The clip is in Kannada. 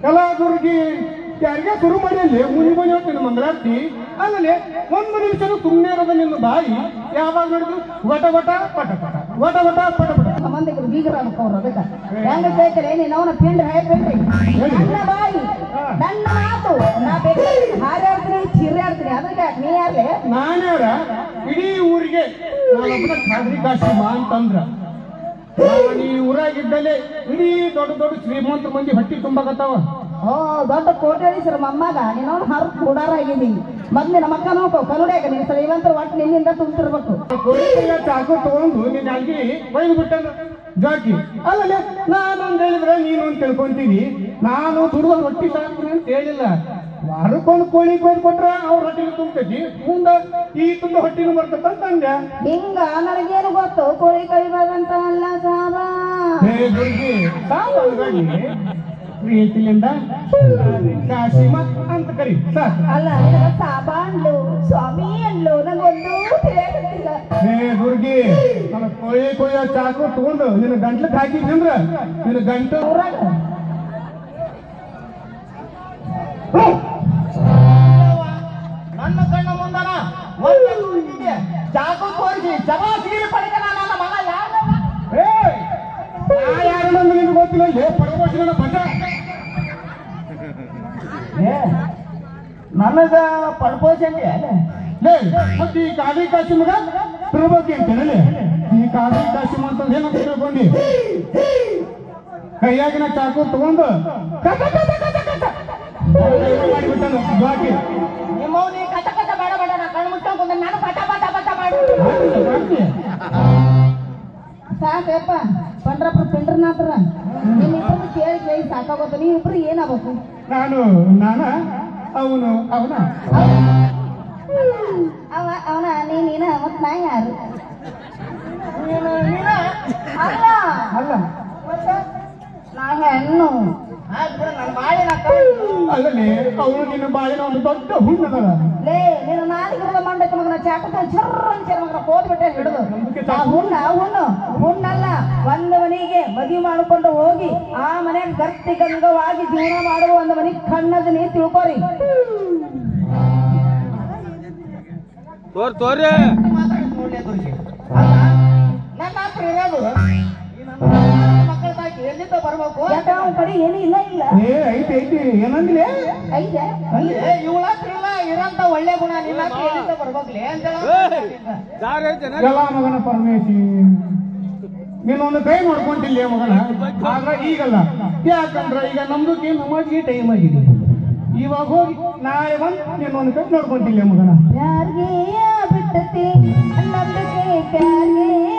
ಕಲಾದುರ್ಗಿ ಯಾರಿಗೆ ಶುರು ಮಾಡಿ ಮುನಿ ಮನೆ ಹೋಗ್ತೀನಿ ಮಂಗಳಾರತಿ ಆಮೇಲೆ ಒಂದು ನಿಮಿಷನೂ ಸುಮ್ಮನೆ ಇರೋದು ನಿನ್ನ ಬಾಯಿ ಯಾವಾಗ ನೋಡಿದ್ರು ವಟ ವಟ ಪಟ ಪಟ ವಟ ವಟ ಪಟ ಪಟ ಸಂಬಂಧಿಕರು ಬೀಗರ ಅನ್ಕೋರು ಅದಕ್ಕೆ ಹೆಂಗ ಕೇಳ್ತಾರೆ ನೀನು ಅವನ ಪಿಂಡ ಹೇಳ್ಬೇಡ್ರಿ ನನ್ನ ಬಾಯಿ ನನ್ನ ಮಾತು ನಾ ಬೇಕು ಹಾರಾಡ್ತೀನಿ ಚಿರಾಡ್ತೀನಿ ಅದಕ್ಕೆ ನೀ ಯಾರ್ಲೆ ನಾನ್ಯಾರ ಇಡೀ ಊರಿಗೆ ನಾನೊಬ್ಬನ ಖಾದ್ರಿ ಕಾಶಿಮ ಅಂತಂದ್ರ ಈ ಊರಾಗಿದ್ದಲ್ಲೇ ಇಡೀ ದೊಡ್ಡ ದೊಡ್ಡ ಶ್ರೀಮಂತ ಮಂದಿ ಹೊಟ್ಟಿ ತುಂಬಾಕತ್ತಾವ. ಓ ದೊಡ್ಡ ಕೋಟ್ಯಾಧೀಶರ ಮೊಮ್ಮಗ ನೀನು ಹರ್ ಕೂಡಾರ ಆಗಿದ್ದೀನಿ ಮೊದ್ಲು ನಮ್ಮ ಅಕ್ಕ ನೋಡ್ಕೋ ಕನುಡ್ಯಾಗ ನೀನು ಶ್ರೀಮಂತರ ಒಟ್ಟು ನಿನ್ನಿಂದ ತುಂಬಿರ್ಬೇಕು. ಚಾಕು ತಗೊಂಡು ನಿನ್ನ ಅಂಗಿ ಒಯ್ದು ಬಿಟ್ಟನ ಜಾಕಿ ಅಲ್ಲೇ ನಾನೊಂದು ಹೇಳಿದ್ರೆ ನೀನು ಅಂತ ತಿಳ್ಕೊಂತೀನಿ. ನಾನು ದುಡುವ ರೊಟ್ಟಿ ಸಾಕ್ತೀನಿ ಅಂತ ಹೇಳಿಲ್ಲ. ವಾರಕ್ಕೊಂದು ಕೋಳಿ ಕೊಯ್ದು ಕೊಟ್ರ ಅವ್ರ ಹೊಟ್ಟಿಗೆ ತುಂಬತೈತಿ ಮುಂದ ಈ ತುಂಬ ಹೊಟ್ಟಿನೂ ಬರ್ತದ ಅಂತಂದೆ. ಹಿಂಗ ನನಗೇನು ಗೊತ್ತು ಕೋಳಿ ಕೈಬಾರಂತ ಅಲ್ಲ ಸಾಬ ಪ್ರೀತಿಲಿಂದ ಕಾಶಿಮ ಅಂತ ಕರಿ ಸಾಕು. ಅಲ್ಲ ನಿನಗ ಸಾಬ ಅನ್ಲು ಸ್ವಾಮಿ ಅನ್ಲು ನಂಗೊಂದು ತಿಳಿಯಾಗತ್ತಿಲ್ಲ. ಹೇ ದುರ್ಗಿ ನನ್ನ ಕೋಳಿ ಕೊಯ್ಯೋ ಚಾಕು ತಗೊಂಡು ನಿನ್ನ ಗಂಟ್ಲಕ್ಕೆ ಹಾಕಿದ್ರಂದ್ರ ನಿನ್ನ ಗಂಟು ಊರಾಗ ನನ್ನ ಕಣ್ಣ ಮುಂದನ ಚಾಕು ತೋರಿಸಿ ಜವಾಬ್ದಾರಿ ಪಡೆದ ನನ್ನ ಮಗ ಯಾರು ನಂದು ನಿಮ್ಗೆ ಗೊತ್ತಿಲ್ಲ. ಪಡಗೋಷನ ಬಂದ ನನಗ ಪಡ್ಕೋಸಂಡಿ ಮತ್ತೆ ಈ ಕಾದಿ ಕಾಶಿಮಗ ತಿಳ್ಬೇಕು ಅಂತೇಳಿ ಈ ಕಾದಿ ಕಾಶಿಮ ಅಂತ ಏನಂತ ತಿಳ್ಕೊಂಡಿ ಕೈಯಾಗಿನ ಚಾಕು ತಗೊಂಡು ಮಾಡಿಬಿಟ್ಟನು ಬಾಕಿ ನಿಮ್ಮವ್ನಿ ಕಟ ಕಟ ಬೇಡ ಬೇಡ ನಾ ಕಣ್ಣು ಮುಚ್ಕೊಂಡ್ ನಾನು ಪಟ ಪಟ ಪಟ ಮಾಡಿ ಸಾಕಪ್ಪ ಪಂಡ್ರಪ್ಪ ಪಿಂಡ್ರನಾಥರ ನಿಮ್ಮಿಬ್ಬರು ಕೇಳಿ ಕೇಳಿ ಸಾಕಾಗೋದು ನೀವಿಬ್ರು ಏನಾಗಬೇಕು. ನಾನ ಅವನು ಅವನ ಅವನ ನೀನ ಮತ್ ನಾ ಯಾರು ಅಲ್ಲ ಅಲ್ಲ ನಾ ಹೆಣ್ಣು ಅಲ್ಲಲ್ಲಿ ಅವನು ನಿನ್ನ ಬಾಳಿನ ಒಂದು ದೊಡ್ಡ ಹುಣ್ಣದಲ್ಲ. ಲೇ ನೀನು ನಾಲಿಗಿರದ ಮಂಡಕ್ಕೆ ಮಗನ ಚಾಕದ ಚರ್ರ ಮಗನ ಹೋದ್ಬಿಟ್ಟೆ ಹಿಡಿದು ಹುಣ್ಣಲ್ಲ ಒಂದು ಮನೆಗೆ ಮದುವೆ ಮಾಡಿಕೊಂಡು ಹೋಗಿ ಆ ಮನೆಗೆ ಗಟ್ಟಿ ಗಂಗವಾಗಿ ಜೀವನ ಮಾಡುವ ಒಂದು ಮನೆಗೆ ಕಣ್ಣದ ನೀ ತಿಳ್ಕೊರಿ. ತೋರಿ ನನ್ನ ಹತ್ರ ಇರೋದು ಎಲ್ಲಿಂದ ಬರ್ಬೇಕು ಕಡೆ ಏನು ಇಲ್ಲ ಇಲ್ಲ ಐತಿ ಐತಿ ಏನಂದ್ರೆ ಐತೆ ಇವಳ ಹತ್ರ ಇಲ್ಲ ಇರಂತ ಒಳ್ಳೆ ಗುಣ ನಿನ್ನ ಹತ್ರ ಎಲ್ಲಿಂದ ಬರ್ಬೇಕ್ಲಿ ಅಂತ ಎಲ್ಲ ಮಗನ ಪರಮೇಶಿ ನೀನೊಂದು ಕೈ ನೋಡ್ಕೊಂತಿಲ್ಲ ಮಗನ. ಆದ್ರೆ ಈಗಲ್ಲ ಯಾಕಂದ್ರ ಈಗ ನಮ್ದಕ್ಕೆ ನಮಾಜ್ಗೆ ಟೈಮ್ ಆಗಿದೆ. ಇವಾಗ ಹೋಗಿ ನಾಳೆ ಬಂದು ನೀನೊಂದು ಕೈ ನೋಡ್ಕೊಂತಿಲ್ಲ ಮಗನ. ಯಾರಿಗೆ ಬಿಟ್ಟತಿ ನಂಬಿಕೆ ಪ್ಯಾರಿಗೆ